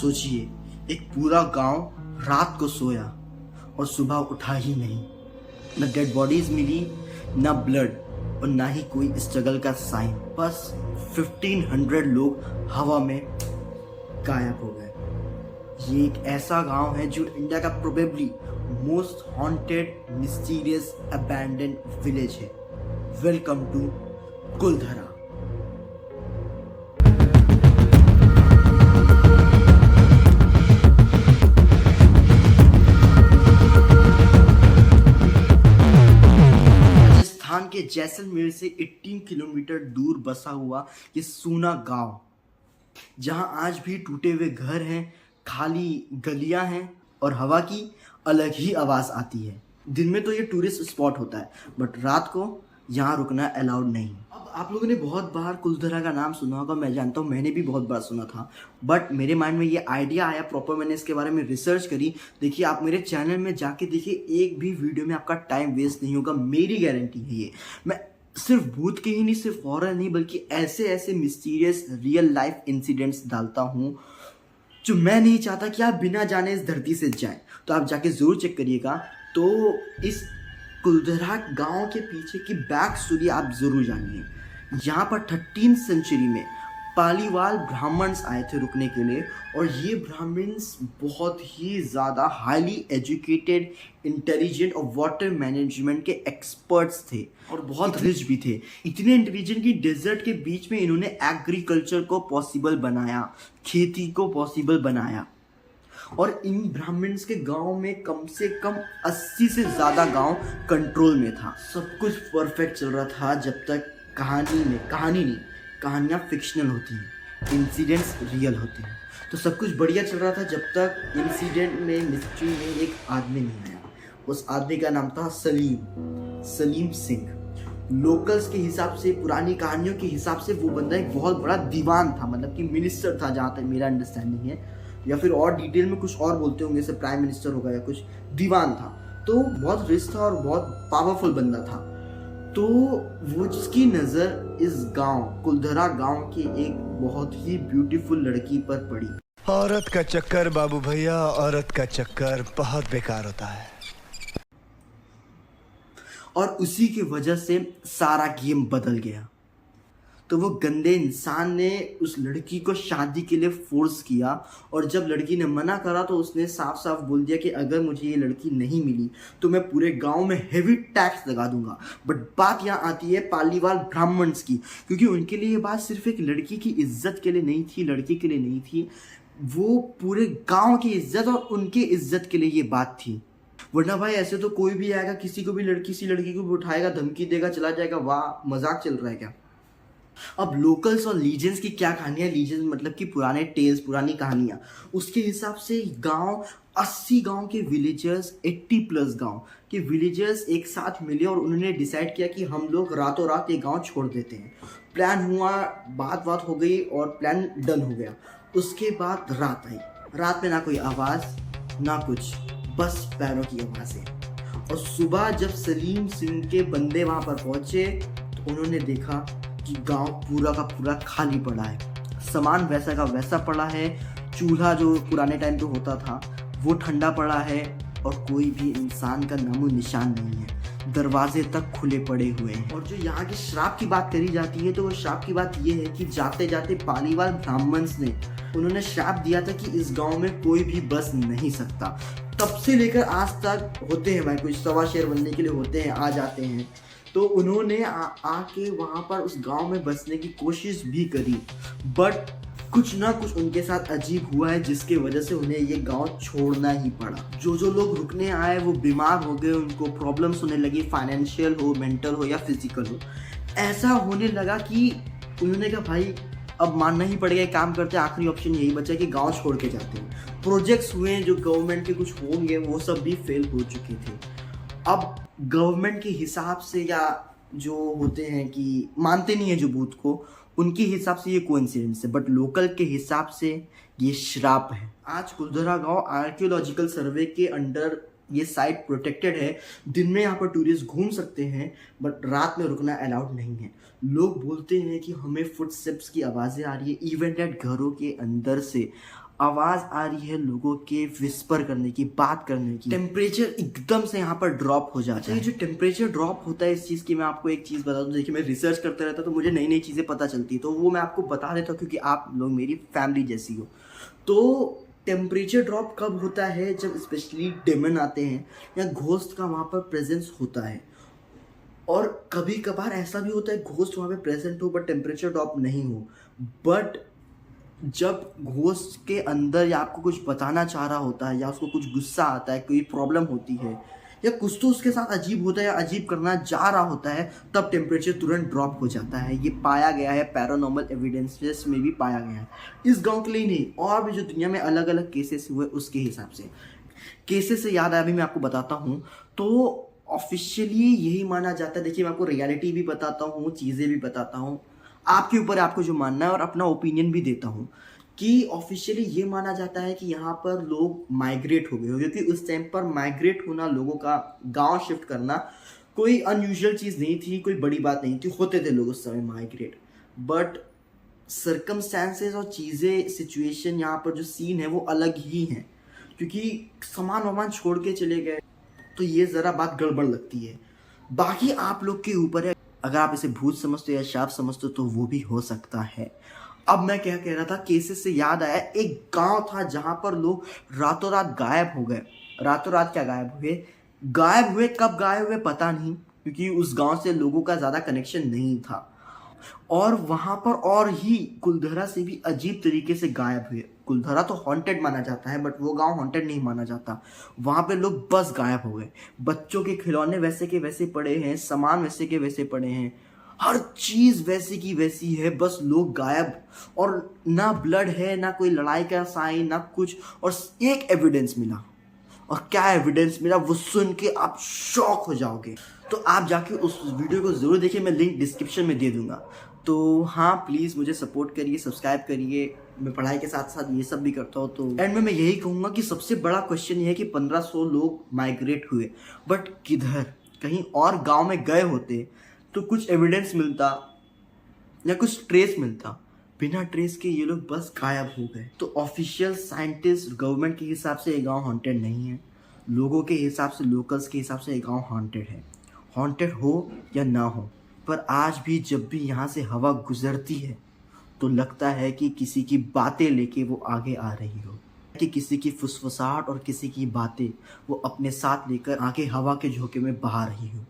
सोचिए, एक पूरा गांव रात को सोया और सुबह उठा ही नहीं। न डेड बॉडीज मिली, न ब्लड और ना ही कोई स्ट्रगल का साइन। बस 1500 लोग हवा में गायब हो गए। ये एक ऐसा गांव है जो इंडिया का probably most haunted mysterious abandon village है। Welcome to Kuldhara. राजस्थान के जैसलमेर से 18 किलोमीटर दूर बसा हुआ ये सूना गांव, जहां आज भी टूटे हुए घर हैं, खाली गलियां हैं और हवा की अलग ही आवाज आती है। दिन में तो ये टूरिस्ट स्पॉट होता है, बट रात को यहाँ रुकना अलाउड नहीं। अब आप लोगों ने बहुत बार कुलधरा का नाम सुना होगा, मैं जानता हूँ, मैंने भी बहुत बार सुना था, बट मेरे माइंड में ये आइडिया आया, प्रॉपर मैंने इसके बारे में रिसर्च करी। देखिए, आप मेरे चैनल में जाके देखिए, एक भी वीडियो में आपका टाइम वेस्ट नहीं होगा, मेरी गारंटी है ये। मैं सिर्फ भूत के ही नहीं, सिर्फ हॉरर नहीं, बल्कि ऐसे ऐसे मिस्टीरियस रियल लाइफ इंसिडेंट्स डालता हूँ जो मैं नहीं चाहता कि आप बिना जाने इस धरती से जाएं। तो आप जाके ज़रूर चेक करिएगा। तो इस कुलधरा गांव के पीछे की बैक स्टोरी आप ज़रूर जानिए। यहाँ पर 13th सेंचुरी में पालीवाल ब्राह्मण्स आए थे रुकने के लिए, और ये ब्राह्मण्स बहुत ही ज़्यादा हाईली एजुकेटेड, इंटेलिजेंट और वाटर मैनेजमेंट के एक्सपर्ट्स थे और बहुत रिच भी थे। इतने इंटेलिजेंट कि डेजर्ट के बीच में इन्होंने एग्रीकल्चर को पॉसिबल बनाया, खेती को पॉसिबल बनाया। और इन ब्राह्मण्स के गांव में कम से कम 80 से ज़्यादा गांव कंट्रोल में था। सब कुछ परफेक्ट चल रहा था जब तक कहानियाँ फिक्शनल होती हैं, इंसिडेंट्स रियल होते हैं। तो सब कुछ बढ़िया चल रहा था जब तक इंसिडेंट में, मिस्ट्री में एक आदमी नहीं आया। उस आदमी का नाम था सलीम सिंह। लोकल्स के हिसाब से, पुरानी कहानियों के हिसाब से वो बंदा एक बहुत बड़ा दीवान था, मतलब कि मिनिस्टर था, जहाँ तक मेरा अंडरस्टैंडिंग है, या फिर और डिटेल में कुछ और बोलते होंगे, जैसे प्राइम मिनिस्टर होगा या कुछ। दीवान था, तो बहुत रिच था और बहुत पावरफुल बंदा था। तो वो जिसकी नज़र इस गांव, कुलधरा गांव की एक बहुत ही ब्यूटीफुल लड़की पर पड़ी। औरत का चक्कर बाबू भैया, औरत का चक्कर बहुत बेकार होता है, और उसी की वजह से सारा गेम बदल गया। तो वो गंदे इंसान ने उस लड़की को शादी के लिए फोर्स किया, और जब लड़की ने मना करा तो उसने साफ साफ बोल दिया कि अगर मुझे ये लड़की नहीं मिली तो मैं पूरे गांव में हेवी टैक्स लगा दूंगा। बट बात यहाँ आती है पालीवाल ब्राह्मण्स की, क्योंकि उनके लिए ये बात सिर्फ एक लड़की की इज्जत के लिए नहीं थी, लड़की के लिए नहीं थी, वो पूरे गाँव की इज्जत और उनके इज्जत के लिए ये बात थी। वरना भाई ऐसे तो कोई भी आएगा, किसी को भी लड़की को भी उठाएगा, धमकी देगा, चला जाएगा, वाह मजाक चल रहा है क्या। अब लोकल्स और लीजेंड्स की क्या कहानियाँ, लीजेंड्स मतलब कि पुराने टेल्स, पुरानी कहानियाँ, उसके हिसाब से गांव 80 गांव के विलेजर्स, 80 प्लस गांव के विलेजर्स एक साथ मिले और उन्होंने डिसाइड किया कि हम लोग रातों रात ये गांव छोड़ देते हैं। प्लान हुआ, बात हो गई और प्लान डन हो गया। उसके बाद रात आई। रात में ना कोई आवाज़ ना कुछ, बस पैरों की आवाज़ें। और सुबह जब सलीम सिंह के बंदे वहाँ पर पहुँचे तो उन्होंने देखा कि गांव पूरा का पूरा खाली पड़ा है, सामान वैसा का वैसा पड़ा है, चूल्हा जो पुराने टाइम पे होता था वो ठंडा पड़ा है, और कोई भी इंसान का नामो निशान नहीं है। दरवाजे तक खुले पड़े हुए हैं। और जो यहाँ के श्राप की बात करी जाती है, तो वो श्राप की बात ये है कि जाते जाते पालीवाल ब्राह्मण्स ने उन्होंने श्राप दिया था कि इस गाँव में कोई भी बस नहीं सकता। तब से लेकर आज तक होते हैं भाई, कुछ सवा शेर बनने के लिए होते हैं, आ जाते हैं। तो उन्होंने आके वहाँ पर उस गांव में बसने की कोशिश भी करी, बट कुछ ना कुछ उनके साथ अजीब हुआ है, जिसके वजह से उन्हें ये गांव छोड़ना ही पड़ा। जो लोग रुकने आए वो बीमार हो गए, उनको प्रॉब्लम्स होने लगी, फाइनेंशियल हो, मेंटल हो या फिजिकल हो। ऐसा होने लगा कि उन्होंने कहा भाई अब मानना ही पड़ेगा, काम करते हैं, आखिरी ऑप्शन यही बचा कि गाँव छोड़ के जाते हैं। प्रोजेक्ट्स हुए जो गवर्नमेंट के कुछ होंगे, वो सब भी फेल हो चुके थे। अब गवर्नमेंट के हिसाब से, या जो होते हैं कि मानते नहीं है जो भूत को, उनके हिसाब से ये कोइंसिडेंस है, बट लोकल के हिसाब से ये श्राप है। आज कुलधरा गांव आर्कियोलॉजिकल सर्वे के अंडर ये साइट प्रोटेक्टेड है। दिन में यहाँ पर टूरिस्ट घूम सकते हैं, बट रात में रुकना अलाउड नहीं है। लोग बोलते हैं कि हमें फुटस्टेप्स की आवाज़ें आ रही है, इवन डेट घरों के अंदर से आवाज आ रही है लोगों के विस्पर करने की, बात करने की। टेम्परेचर एकदम से यहाँ पर ड्रॉप हो जाता है। ये जो टेम्परेचर ड्रॉप होता है इस चीज़ की मैं आपको एक चीज़ बता दूं। देखिए मैं रिसर्च करते रहता तो मुझे नई नई चीज़ें पता चलती है, तो वो मैं आपको बता देता हूँ क्योंकि आप लोग मेरी फैमिली जैसी हो। तो टेम्परेचर ड्रॉप कब होता है? जब स्पेशली डेमन आते हैं या घोस्ट का वहाँ पर प्रेजेंस होता है। और कभी कभार ऐसा भी होता है घोस्ट वहाँ पे प्रेजेंट हो बट टेम्परेचर ड्रॉप नहीं हो। बट जब घोस्ट के अंदर या आपको कुछ बताना चाह रहा होता है या उसको कुछ गुस्सा आता है, कोई प्रॉब्लम होती है या कुछ तो उसके साथ अजीब होता है या अजीब करना जा रहा होता है, तब टेम्परेचर तुरंत ड्रॉप हो जाता है। ये पाया गया है, पैरानॉर्मल एविडेंसेस में भी पाया गया है। इस गांव के लिए नहीं, और भी जो दुनिया में अलग अलग केसेस हुए उसके हिसाब से। केसेस से याद आया, अभी मैं आपको बताता हूँ। तो ऑफिशियली यही माना जाता है। देखिए मैं आपको रियलिटी भी बताता हूँ, चीज़ें भी बताता हूँ, आपके ऊपर आपको जो मानना है, और अपना ओपिनियन भी देता हूँ कि ऑफिशियली ये माना जाता है कि यहाँ पर लोग माइग्रेट हो गए हो, क्योंकि उस टाइम पर माइग्रेट होना, लोगों का गांव शिफ्ट करना कोई अनयूजुअल चीज़ नहीं थी, कोई बड़ी बात नहीं थी। होते थे लोग उस समय माइग्रेट, बट सर्कमस्टेंसेस और चीज़ें, सिचुएशन, यहाँ पर जो सीन है वो अलग ही हैं, क्योंकि सामान वामान छोड़ के चले गए, तो ये ज़रा बात गड़बड़ लगती है। बाकी आप लोग के ऊपर है, अगर आप इसे भूत समझते हो या शाप समझते हो तो वो भी हो सकता है। अब मैं क्या कह रहा था, केसेस से याद आया, एक गांव था जहां पर लोग रातों रात गायब हो गए। रातों रात क्या गायब हुए? गायब हुए, कब गायब हुए पता नहीं, क्योंकि उस गांव से लोगों का ज़्यादा कनेक्शन नहीं था। और वहां पर और ही कुलधरा से भी अजीब तरीके से गायब हुए। कुलधरा तो हॉन्टेड माना जाता है बट वो गांव हॉन्टेड नहीं माना जाता। वहां पे लोग बस गायब हो गए। बच्चों के खिलौने वैसे के वैसे पड़े हैं, सामान वैसे के वैसे पड़े हैं, हर चीज वैसी की वैसी है, बस लोग गायब। और ना ब्लड है, ना कोई लड़ाई का साइन, ना कुछ। और एक एविडेंस मिला, और क्या एविडेंस मिला वो सुन के आप शॉक हो जाओगे। तो आप जाके उस वीडियो को ज़रूर देखिए, मैं लिंक डिस्क्रिप्शन में दे दूंगा। तो हाँ, प्लीज़ मुझे सपोर्ट करिए, सब्सक्राइब करिए। मैं पढ़ाई के साथ साथ ये सब भी करता हूँ। तो एंड में मैं यही कहूँगा कि सबसे बड़ा क्वेश्चन ये है कि 1500 लोग माइग्रेट हुए, बट किधर? कहीं और गांव में गए होते तो कुछ एविडेंस मिलता या कुछ ट्रेस मिलता। बिना ट्रेस के ये लोग बस गायब हो गए। तो ऑफिशियल साइंटिस्ट, गवर्नमेंट के हिसाब से ये गांव हॉन्टेड नहीं है। लोगों के हिसाब से, लोकल्स के हिसाब से ये गांव हॉन्टेड है। हॉन्टेड हो या ना हो, पर आज भी जब भी यहाँ से हवा गुजरती है तो लगता है कि किसी की बातें लेके वो आगे आ रही हो, कि किसी की फुसफुसाहट और किसी की बातें वो अपने साथ लेकर आगे हवा के झोंके में बहा रही हो।